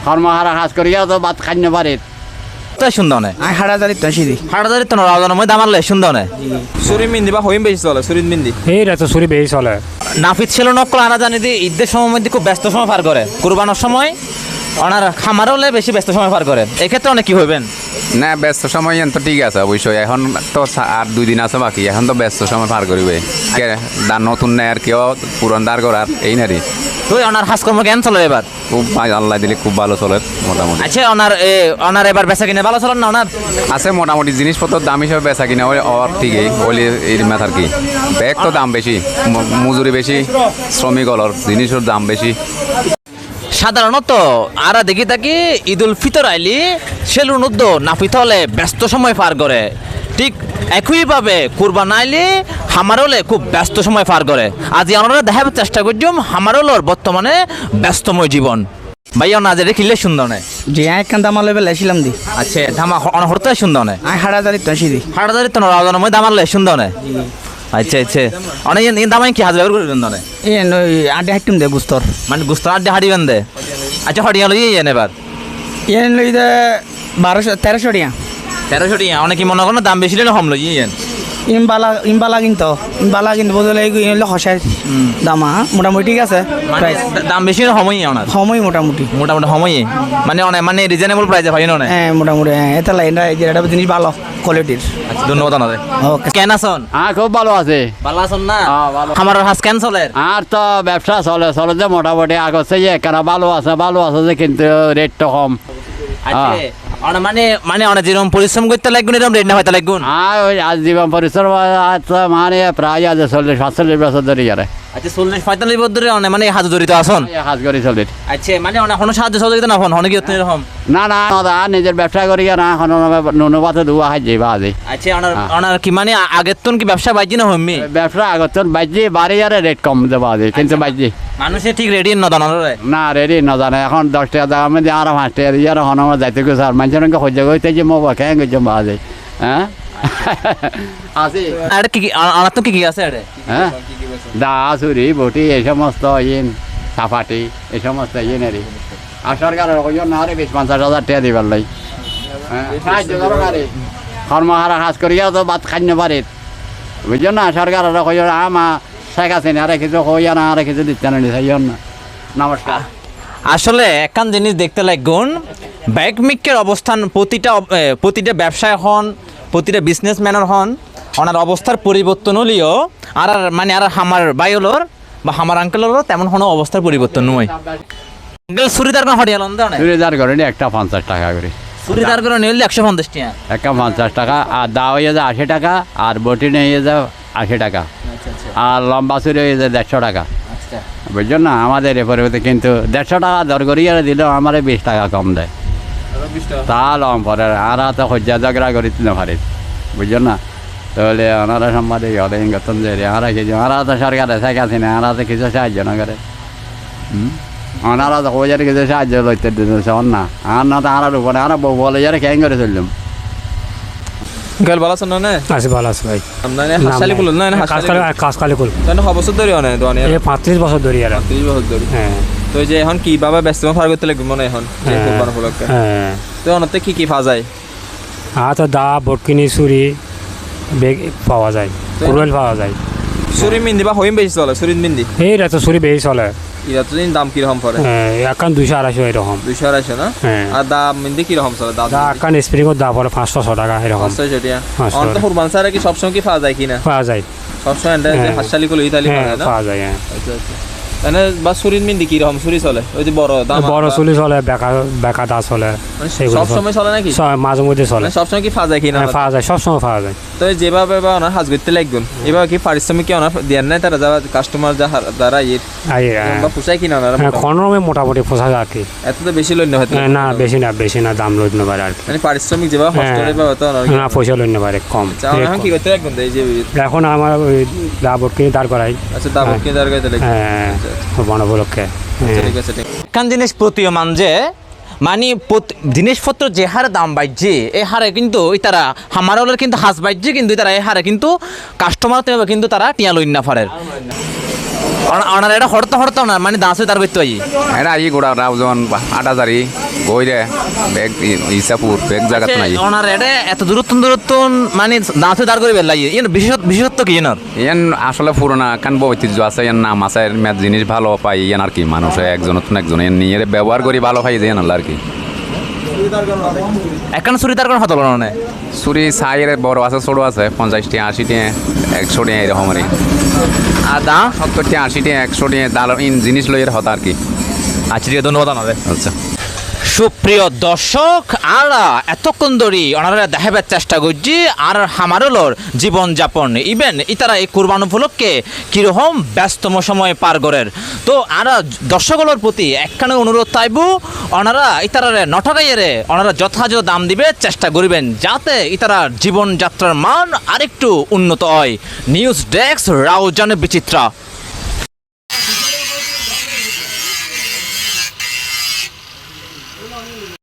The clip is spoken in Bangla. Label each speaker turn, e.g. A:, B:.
A: কর্মহারা কাজ করিয়া তো ভাত খাই না পারে
B: তাই সুন্দর নয়
C: হাড়াজারিত সিদি
B: হাটাদারি তো রাজনের মধ্যে আমার সুন্দর নয়
D: সুরিন মিন্দি বা হইম বেশি চলে সুরিন মিন্দি
E: এইটা তো ছুরি বেশি চলে
B: নাফিদ ছিল নকল আনা জানি দিয়ে ঈদের সময় মধ্যে খুব ব্যস্ত সময় পার করে কুরবানোর সময় ওনার খামারও হলে বেশি ব্যস্ত সময় পার করে এক্ষেত্রে অনেক কি হইবেন
F: না ব্যস্ত সময় তো ঠিক আছে অবশ্যই এখন তো আর 2 দিন আছে বাকি এখন তো ব্যস্ত সময় পার করিবে দান নতুন নেয় আর কেউ পুরান দাঁড় করার এই নারী
B: তো ওনার হাজকর্ম কেন চলে এবার
F: খুব আল্লাহ দিলে খুব ভালো চলে মোটামুটি
B: আচ্ছা ওনার এবার বেচা কিনে ভালো চলেন না ওনার
F: আছে মোটামুটি জিনিসপত্র দাম হিসাবে বেচা কিনা ওর ঠিকই ওলি এর মাথার কি ব্যাগ তো দাম বেশি মজুরি বেশি শ্রমিক অলর জিনিসের দাম বেশি
B: সাধারণত আরা দেখি থাকি ঈদুল ফিতর আইলি সেলুন উদ্যোগ নাফিত হলে ব্যস্ত সময় পার করে ঠিক একইভাবে কুরবান আইলি হামারলে খুব ব্যস্ত সময় পার করে আজ আমরা দেখাবার চেষ্টা করছিলাম হামারলর বর্তমানে ব্যস্তময় জীবন ভাইয়া না যে কিনলে সুন্দর নয়
C: জি একখান দামা লেভেল আসিলাম দি
B: আচ্ছা ধামা হরতে সুন্দর নয়
C: হাড়াজারিত সিদি
B: হাটাদারি তো রাজনের মধ্যে দামার সুন্দর নয় আচ্ছা আচ্ছা অনেক দামাই কি হাজার করে সুন্দর নয়
C: আড্ডা হাইটুম দে গুস্তর
B: মানে গুস্ত আড্ডে হাড়ি বেঁধে আচ্ছা হরিয়া লই এবার
C: লই দে 1300 টিয়া
B: 1300 টিয়া অনেকে মনে করেন দাম বেশি হলে হম লই
C: ইমবালা কিন্তু বদলে হলো হসাই দামা মোটামুটি ঠিক আছে প্রাইস
B: দাম বেশি হলে সময় ওনার
C: সময় মোটামুটি
B: সময়ে মানে অনেক মানে রিজনেবল প্রাইসে পাই না
C: হ্যাঁ মোটামুটি হ্যাঁ এটা এটা জিনিস ভালো কোয়ালিটির
B: ধন্যবাদ আপনাদের
C: ওকে
B: কেন আছেন
A: খুব ভালো আছে
B: ভালো আছেন না
A: ভালো।
B: আমার হাস কেন চলে
A: আর তো ব্যবসা চলে যে মোটামুটি আগছে যে কেনা ভালো আছে যে কিন্তু রেটটা কম
B: আচ্ছা মানে মানে অনেক যেরকম পরিশ্রম করতে লাগবে এরকম রেট না হয়তো লাগবে
A: আর ওই আজীবন পরিশ্রম আছে মানে প্রায় আজ 40-45 বছর ধরে যারে
B: আচ্ছা 40-45 বছর ধরে অনেক মানে হাত জড়িত আছেন
A: কাজ করি চলে
B: আচ্ছা মানে অনেক কোনো সাহায্য সহযোগিতা না হন অনেক এরকম
A: না নিজের ব্যবসা করি না এখন নুনুপাতে দুয়া হাই যাইবা আজি
B: আচ্ছা ওনার কি মানে আগের তো কি ব্যবসা বাইজি না হমি
A: ব্যবসা আগত বাইজি বাড়ি আর রেট কম দেবা আজি কিন্তু বাইজি
B: মানুষে ঠিক রেডি না জানারে
A: না রেডি না জানে এখন 10 টাকা দাম আমি আর 5 টাকা ইয়ার হন আমার যাইতে গেছে আর মানুষের হইতে গইতে যে মোবা কেন গেছে বাজে হ্যাঁ আছে
B: আর কি আর তো কি আছে আরে
A: হ্যাঁ দা ছুরি বটি এই সমস্ত ইন সাফাটি এই সমস্ত ইনেরি আর সরকারের কইও না রে 20-50 হাজার টাকা দিবার লাই হ্যাঁ সাহায্য করো না রে কর্মহারা কাজ করিয়া তো ভাত খাই না পারে বুঝছো না সরকারের কইও আমা শেখ হাসিনা আরে কিছু কইয়া না আরে কিছু দিতে না নিছাইও না নমস্কার
B: আসলে একখান জিনিস দেখতে লাগুন ব্যাগ মিকের অবস্থান প্রতিটা ব্যবসায় হন প্রতিটা বিজনেসম্যানের হন ওনার অবস্থার পরিবর্তন হলেও আর মানে আর আমার বাইলর বা আমার আঙ্কেলেরও তেমন কোনো অবস্থার পরিবর্তন নয় আঙ্কেল চুরিদার কোনো হরিয়াল
A: চুড়িদার করে একটা 50 টাকা করে
B: চুরিদার করে নিলে 150 টাকা
A: একটা 50 টাকা আর দা হয়ে যায় 80 টাকা আর বটি নিয়ে যায় 80 টাকা আর লম্বা চুরি হয়ে যায় 150 টাকা বুঝছো না আমাদের এ পরিবর্তে কিন্তু 150 টাকা দর করিয়া দিলেও আমার 20 টাকা কম দেয় তা লম পরে আর তো হজ্জা ঝগড়া করি না পারে বুঝছো না তাহলে ওনারা সম্বাদে হলে গতন যে ওনারা তো সরকারের শেখ হাসিনা ওনারা তো কিছু সাহায্য না করে ওনারা তো কোজার কিছু সাহায্য লইতে দিতেছে না আর না তো আর উপরে আর বউ বলে যারা কেন করে চললাম
D: গেল ভালো আছেন না
E: আছে ভালো আছে ভাই
D: আপনার হাসালি কুল না
E: কাজ কালে কল
D: তাহলে বছর ধরে অনেক দোয়ানে
E: এই 35 বছর ধরে আর
D: 30 বছর ধরে
E: হ্যাঁ
D: তো এই যে এখন কিভাবে ব্যস্ত পার করতে লাগবে মনে এখন কোরবান উপলক্ষে
E: হ্যাঁ
D: তো অনতে কি পাওয়া যায়
E: তো দা বটকিনি ছুরি বেগ পাওয়া যায় কুরুল পাওয়া যায়
D: সুরিন মিন্দি বা হইম বেশি চলে সুরিন মিন্দি
E: এইটা তো ছুরি বেশি চলে
D: এটা তো দাম কিরকম পড়ে
E: হ্যাঁ এখন 200-250 এরকম
D: 200 না
E: হ্যাঁ
D: আর দাম মিন্দি কিরকম চলে দাম
E: দা এখন স্প্রিং এর দাম পড়ে 500 টাকা এরকম
D: 500 টাকা
E: 500
D: অন্ত কুরবান ছাড়া কি সবসময় কি পাওয়া যায় কিনা
E: পাওয়া যায়
D: সবসময় এটা যে হাসালি কুল ইতালি
E: হ্যাঁ
D: পাওয়া যায় না
E: পাওয়া যায় হ্যাঁ
D: আচ্ছা আচ্ছা মানে বা সুরিন মিন্দি কিরকম সুরি চলে ওই যে বড় দাম
E: বড় চুলি চলে বেকা দা চলে
D: মানে
E: সেগুলো
D: সবসময় চলে নাকি
E: মাঝে মধ্যে চলে
D: মানে সবসময় কি পাওয়া যায় কিনা
E: হ্যাঁ পাওয়া যায় সবসময় পাওয়া যায়
D: তো যেভাবে বা ওনার হাজ করতে লাগবেন এভাবে কি পারিশ্রমিক কি ওনার দেন নাই তারা যারা কাস্টমার যারা ইয়ে বা পোষায় কিনা ওনারা
E: কোনোরকমে মোটামুটি পোশাক আর কি
D: এত তো বেশি লইন হয়তো
E: না বেশি না দাম লইতে পারে আর কি
D: মানে পারিশ্রমিক যেভাবে হস্টেলে বা হতো
E: না পয়সা লইতে পারে কম
D: এখন কি করতে লাগবেন এই যে
E: এখন আমার ওই দাবট কিনে দাঁড় করাই
D: আচ্ছা দাম কি দাঁড় করতে লাগবেন
E: হ্যাঁ বড় বলকে
D: ঠিক আছে ঠিক
B: একখান জিনিস প্রতীয়মান যে মানে জিনিসপত্র যে হারে দাম বাড়ছে এই হারে কিন্তু তারা হামারলের কিন্তু হাঁস বাড়ছে কিন্তু তারা এই হারে কিন্তু কাস্টমার কিন্তু তারা টিয়া লইন না পারে ওনারা এটা হরতো না মানে দাঁড়াতে তার করতে হয়
F: এটা আই গোড়া রাউজন 8,000 গইরে ব্যাগ ইসাপুর ব্যাগ জায়গা তো নাই
B: ওনারা এটা এত দূরত্ব মানে দাঁড়াতে দাঁড় করে বেলাই বিশেষত্ব কি এনার
F: ইয়ান আসলে পুরোনা কান ঐতিহ্য আছে ইয়ান নাম আছে মেদ জিনিস ভালো পাই ইয়ান আর কি মানুষ একজন একজন ইয়ান নিয়ে ব্যবহার করি ভালো পাই যে আর কি
B: একখানা চুরিদার কোন হতল না
F: চুরি চাইরে বড় আছে ছোট আছে 50 টাকা 80 টাকা 100 টাকা এরকম আর
B: আর দা
F: 70 টাকা 80 টাকা 100 টাকা দাল জিনিস লইয়ের হতা আর কি
B: আচ্ছা ঠিক আছে ধন্যবাদ আপনাদের
F: আচ্ছা
B: সুপ্রিয় দর্শক আর এতক্ষণ ধরে ওনারা দেখাবার চেষ্টা করছি আর হামারুলোর জীবনযাপন ইভেন ইতারা এই কুরবান উপলক্ষে কীরকম ব্যস্তম সময় পার করের তো আর দর্শকগুলোর প্রতি একখানে অনুরোধ চাইব ওনারা ইতারারে নঠকাইয়েরে ওনারা যথাযথ দাম দিবে চেষ্টা করিবেন যাতে ইতারার জীবনযাত্রার মান আরেকটু উন্নত হয় নিউজ ডেস্ক রাউজান বিচিত্রা।